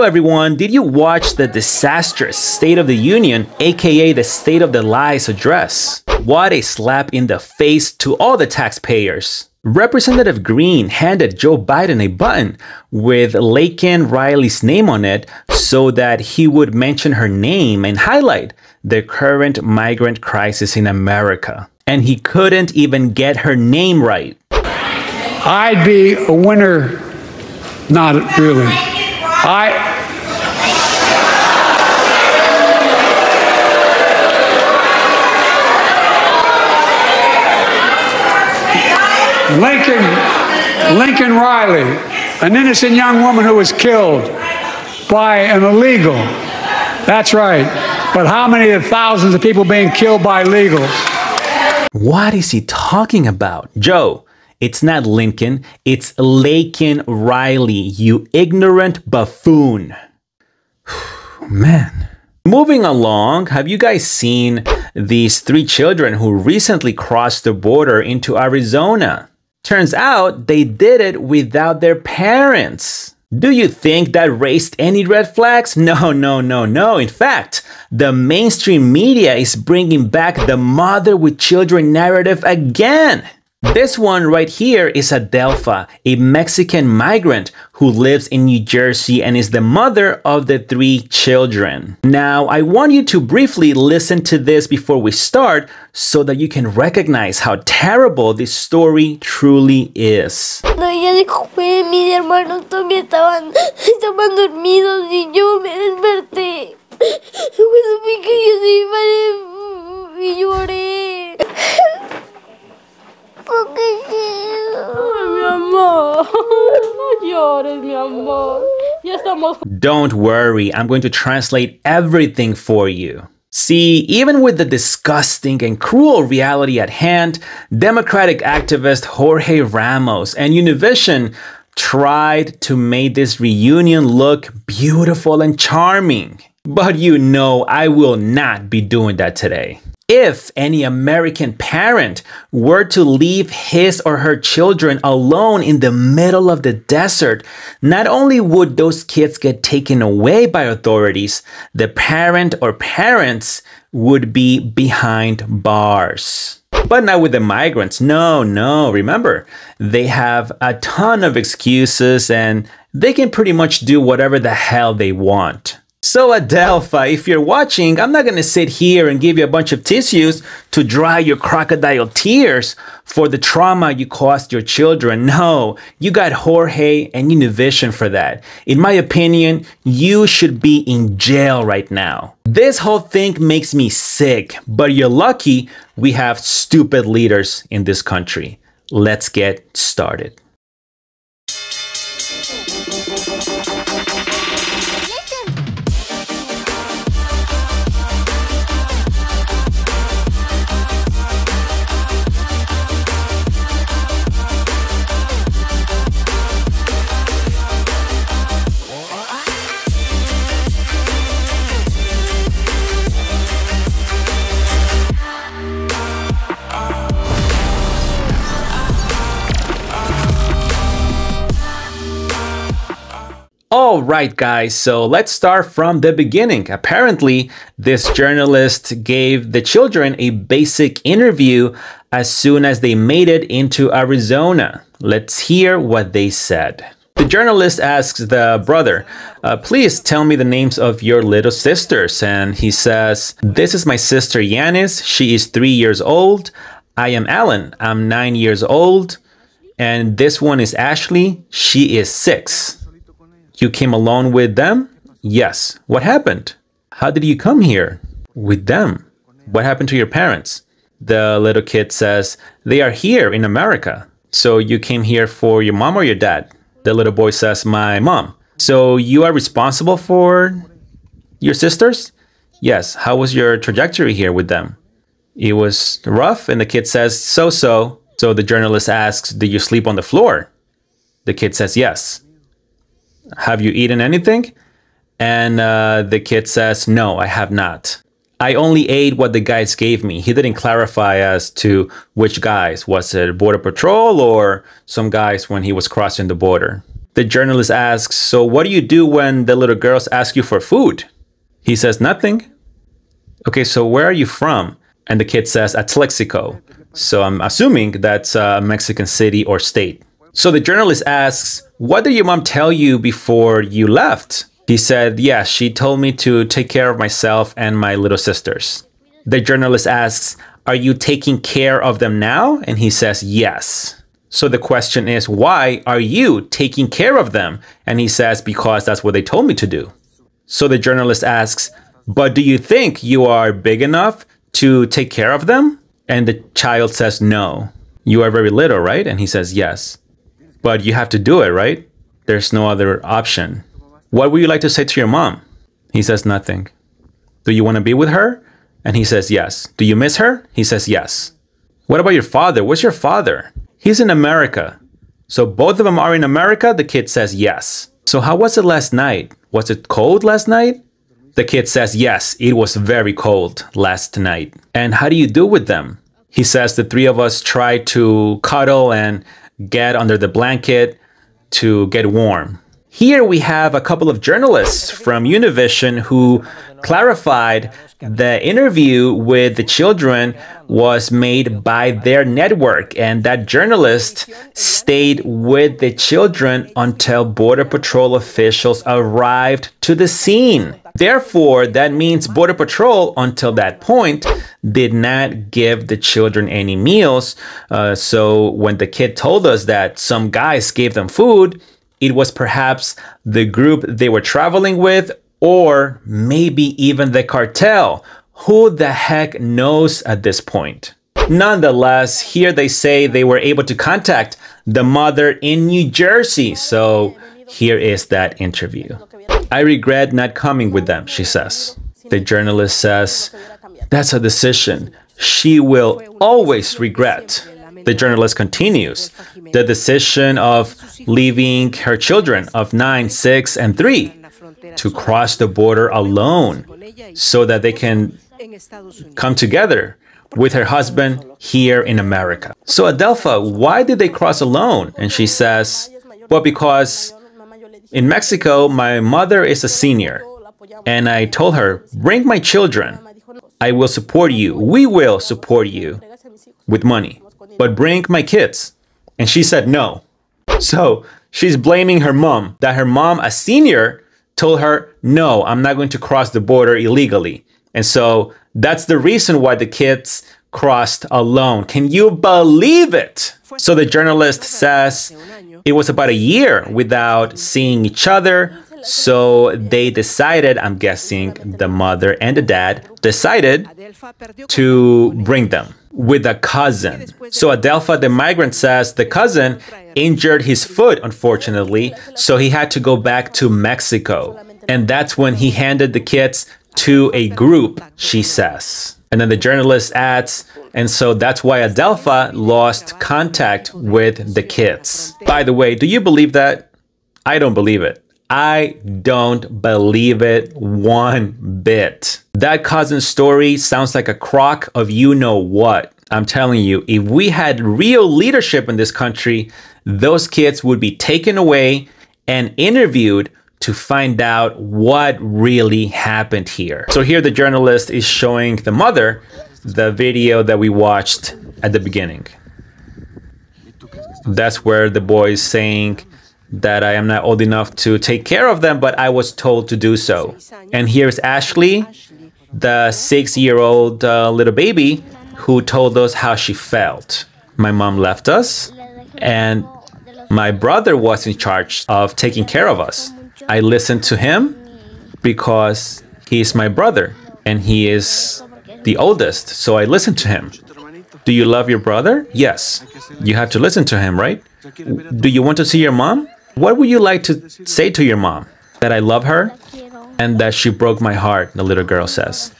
everyone, did you watch the disastrous State of the Union, aka the State of the Lies address? What a slap in the face to all the taxpayers. Representative Green handed Joe Biden a button with Laken Riley's name on it so that he would mention her name and highlight the current migrant crisis in America. And he couldn't even get her name right. I'd be a winner. Not really. Lincoln Riley, an innocent young woman who was killed by an illegal. That's right. But how many of thousands of people being killed by illegals? What is he talking about? Joe, it's not Lincoln, it's Laken Riley, you ignorant buffoon. Man. Moving along, have you guys seen these 3 children who recently crossed the border into Arizona? Turns out they did it without their parents. Do you think that raised any red flags? No. In fact, the mainstream media is bringing back the mother with children narrative again. This one right here is Adelpha, a Mexican migrant who lives in New Jersey and is the mother of the 3 children. Now, I want you to briefly listen to this before we start so that you can recognize how terrible this story truly is. No, ella dijo que mis hermanos también estaban dormidos y yo me desperté. Cuando vi que yo se iba y lloré. Ay, mi amor. No llores, mi amor. Ya estamos. Don't worry, I'm going to translate everything for you. See, even with the disgusting and cruel reality at hand, Democratic activist Jorge Ramos and Univision tried to make this reunion look beautiful and charming. But you know, I will not be doing that today. If any American parent were to leave his or her children alone in the middle of the desert, not only would those kids get taken away by authorities, the parent or parents would be behind bars. But not with the migrants. No. Remember, they have a ton of excuses and they can pretty much do whatever the hell they want. So Adelpha, if you're watching, I'm not going to sit here and give you a bunch of tissues to dry your crocodile tears for the trauma you caused your children. No, you got Jorge and Univision for that. In my opinion, you should be in jail right now. This whole thing makes me sick, but you're lucky we have stupid leaders in this country. Let's get started. Alright guys, so let's start from the beginning. Apparently, this journalist gave the children a basic interview as soon as they made it into Arizona. Let's hear what they said. The journalist asks the brother, please tell me the names of your little sisters. And he says, this is my sister Yanis, she is 3 years old. I am Alan, I'm 9 years old. And this one is Ashley, she is 6. You came alone with them? Yes. What happened? How did you come here? With them. What happened to your parents? The little kid says, they are here in America. So you came here for your mom or your dad? The little boy says, my mom. So you are responsible for your sisters? Yes. How was your trajectory here with them? It was rough. And the kid says, so-so. So the journalist asks, did you sleep on the floor? The kid says, yes. Have you eaten anything? And the kid says, no, I have not. I only ate what the guys gave me. He didn't clarify as to which guys. Was it Border Patrol or some guys when he was crossing the border? The journalist asks, so what do you do when the little girls ask you for food? He says, nothing. Okay, so where are you from? And the kid says, Atlexico. So I'm assuming that's a Mexican city or state. So the journalist asks, what did your mom tell you before you left? He said, yes, she told me to take care of myself and my little sisters. The journalist asks, are you taking care of them now? And he says, yes. So the question is, why are you taking care of them? And he says, because that's what they told me to do. So the journalist asks, but do you think you are big enough to take care of them? And the child says, no. You are very little, right? And he says, yes. But you have to do it, right? There's no other option. What would you like to say to your mom? He says, nothing. Do you want to be with her? And he says, yes. Do you miss her? He says, yes. What about your father? Where's your father? He's in America. So both of them are in America? The kid says, yes. So how was it last night? Was it cold last night? The kid says, yes, it was very cold last night. And how do you do with them? He says, the three of us tried to cuddle and get under the blanket to get warm. Here we have a couple of journalists from Univision who clarified the interview with the children was made by their network, and that journalist stayed with the children until Border Patrol officials arrived to the scene. Therefore, that means Border Patrol, until that point, did not give the children any meals. So when the kid told us that some guys gave them food, it was perhaps the group they were traveling with, or maybe even the cartel. Who the heck knows at this point? Nonetheless, here they say they were able to contact the mother in New Jersey. So here is that interview. I regret not coming with them, she says. The journalist says, that's a decision she will always regret. The journalist continues, the decision of leaving her children of 9, 6, and 3 to cross the border alone so that they can come together with her husband here in America. So Adelpha, why did they cross alone? And she says, well, because in Mexico, my mother is a senior. And I told her, bring my children. I will support you. We will support you with money. But bring my kids. And she said no. So she's blaming her mom, that her mom, a senior, told her, no, I'm not going to cross the border illegally. And so that's the reason why the kids crossed alone. Can you believe it? So the journalist says it was about a year without seeing each other. So they decided, I'm guessing the mother and the dad decided to bring them with a cousin. So Adelpha, the migrant, says the cousin injured his foot, unfortunately, so he had to go back to Mexico. And that's when he handed the kids to a group, she says. And then the journalist adds, and so that's why Adelpha lost contact with the kids. By the way, do you believe that? I don't believe it. I don't believe it one bit. That cousin story sounds like a crock of you-know-what. I'm telling you, if we had real leadership in this country, those kids would be taken away and interviewed to find out what really happened here. So here the journalist is showing the mother the video that we watched at the beginning. That's where the boy is saying that I am not old enough to take care of them, but I was told to do so. And here's Ashley, the 6-year-old little baby who told us how she felt. My mom left us, and my brother was in charge of taking care of us. I listened to him because he's my brother, and he is the oldest, so I listened to him. Do you love your brother? Yes. You have to listen to him, right? Do you want to see your mom? What would you like to say to your mom? That I love her and that she broke my heart, the little girl says.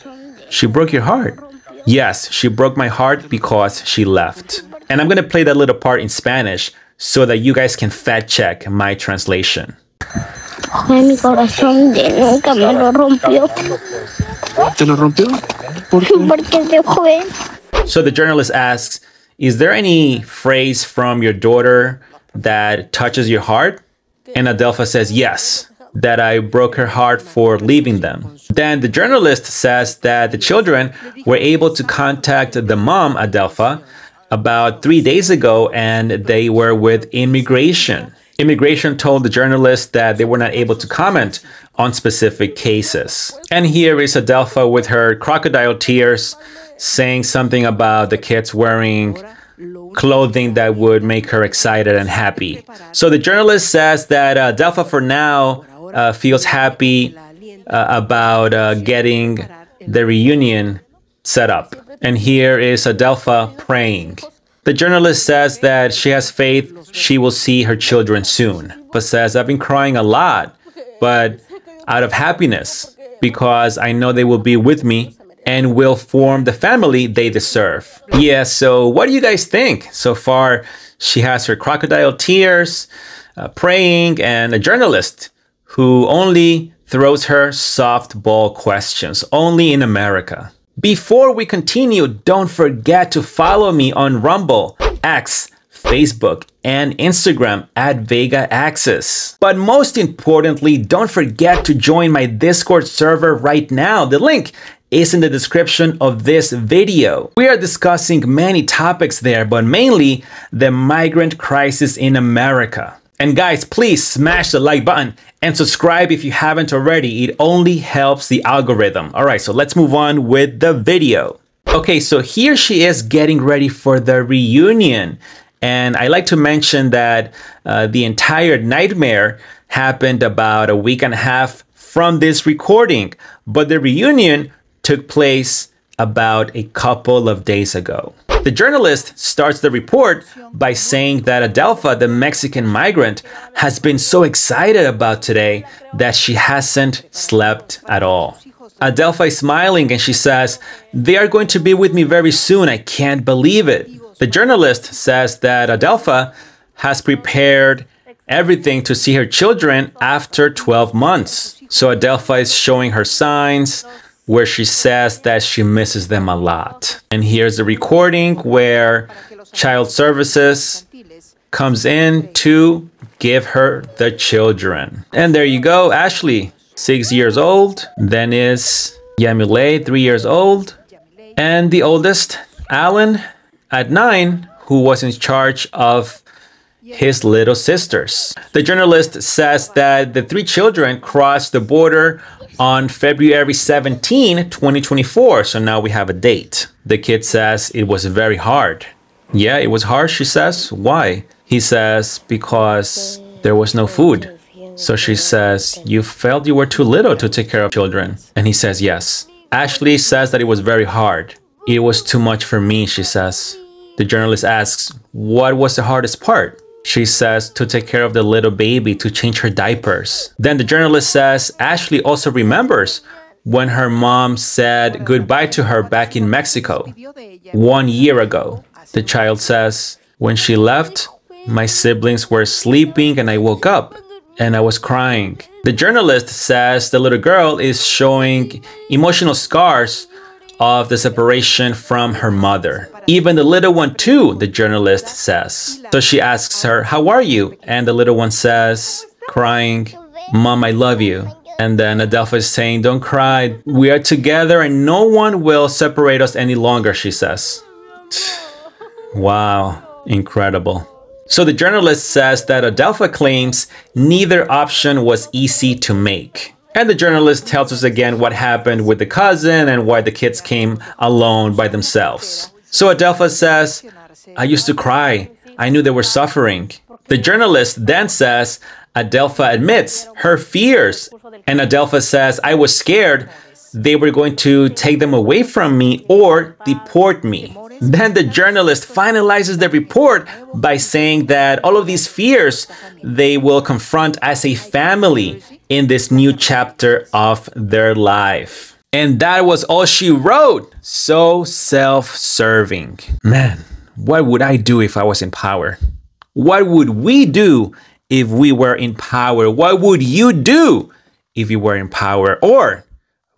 She broke your heart? Yes, she broke my heart because she left. And I'm going to play that little part in Spanish so that you guys can fact check my translation. Mi corazón nunca me lo rompió. ¿Te lo rompió? ¿Por qué? Porque se fue. So the journalist asks, is there any phrase from your daughter that touches your heart? And Adelpha says yes, that I broke her heart for leaving them. Then the journalist says that the children were able to contact the mom, Adelpha, about 3 days ago, and they were with immigration. Immigration told the journalist that they were not able to comment on specific cases. And here is Adelpha with her crocodile tears saying something about the kids wearing clothing that would make her excited and happy. So the journalist says that Adelpha for now feels happy about getting the reunion set up. And here is Adelpha praying. The journalist says that she has faith she will see her children soon, but says, I've been crying a lot, but out of happiness, because I know they will be with me and will form the family they deserve. Yeah, so what do you guys think? So far, she has her crocodile tears, praying, and a journalist who only throws her softball questions, only in America. Before we continue, don't forget to follow me on Rumble, X, Facebook, and Instagram at VegaAxis. But most importantly, don't forget to join my Discord server right now. The link is in the description of this video. We are discussing many topics there, but mainly the migrant crisis in America. And guys, please smash the like button and subscribe if you haven't already. It only helps the algorithm. All right, so let's move on with the video. Okay, so here she is getting ready for the reunion. And I like to mention that the entire nightmare happened about a week and a half from this recording, but the reunion took place about a couple of days ago. The journalist starts the report by saying that Adelpha, the Mexican migrant, has been so excited about today that she hasn't slept at all. Adelpha is smiling and she says, they are going to be with me very soon. I can't believe it. The journalist says that Adelpha has prepared everything to see her children after 12 months. So Adelpha is showing her signs where she says that she misses them a lot. And here's the recording where Child Services comes in to give her the children. And there you go, Ashley, 6 years old. Then is Yamile, 3 years old. And the oldest, Alan, at 9, who was in charge of his little sisters. The journalist says that the 3 children crossed the border on February 17, 2024. So now we have a date. The kid says it was very hard. Yeah, it was hard, she says. Why? He says, because there was no food. So she says, you felt you were too little to take care of children. And he says, yes. Ashley says that it was very hard. It was too much for me, she says. The journalist asks, what was the hardest part? She says to take care of the little baby, to change her diapers. Then the journalist says Ashley also remembers when her mom said goodbye to her back in Mexico 1 year ago. The child says, when she left, my siblings were sleeping and I woke up and I was crying. The journalist says the little girl is showing emotional scars of the separation from her mother. Even the little one too, the journalist says. So she asks her, how are you? And the little one says, crying, Mom, I love you. And then Adelpha is saying, don't cry. We are together and no one will separate us any longer, she says. Wow, incredible. So the journalist says that Adelpha claims neither option was easy to make. And the journalist tells us again what happened with the cousin and why the kids came alone by themselves. So Adelpha says, I used to cry. I knew they were suffering. The journalist then says Adelpha admits her fears. And Adelpha says, I was scared they were going to take them away from me or deport me. Then the journalist finalizes the report by saying that all of these fears they will confront as a family in this new chapter of their life. And that was all she wrote. So self-serving. Man, what would I do if I was in power? What would we do if we were in power? What would you do if you were in power? Or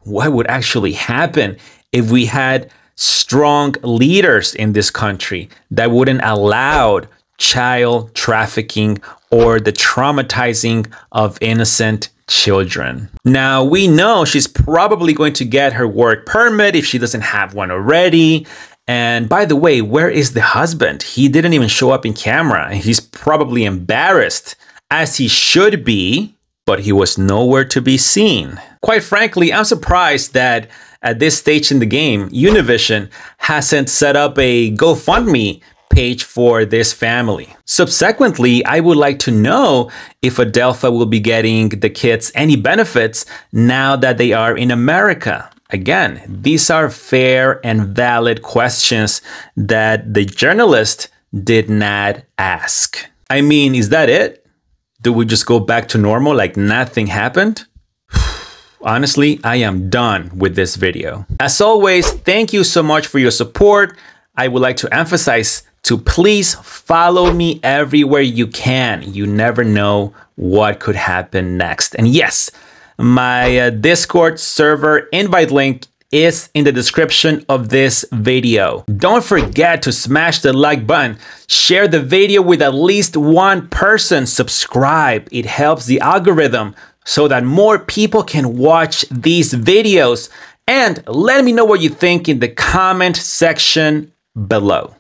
what would actually happen if we had strong leaders in this country that wouldn't allow child trafficking or the traumatizing of innocent children. Now, we know she's probably going to get her work permit if she doesn't have one already. And by the way, where is the husband? He didn't even show up in camera. He's probably embarrassed, as he should be, but he was nowhere to be seen. Quite frankly, I'm surprised that at this stage in the game, Univision hasn't set up a GoFundMe page for this family. Subsequently, I would like to know if Adelpha will be getting the kids any benefits now that they are in America. Again, these are fair and valid questions that the journalist did not ask. I mean, is that it? Do we just go back to normal like nothing happened? Honestly, I am done with this video. As always, thank you so much for your support. I would like to emphasize to please follow me everywhere you can. You never know what could happen next. And yes, my Discord server invite link is in the description of this video. Don't forget to smash the like button, share the video with at least one person, subscribe. It helps the algorithm so that more people can watch these videos. And let me know what you think in the comment section below.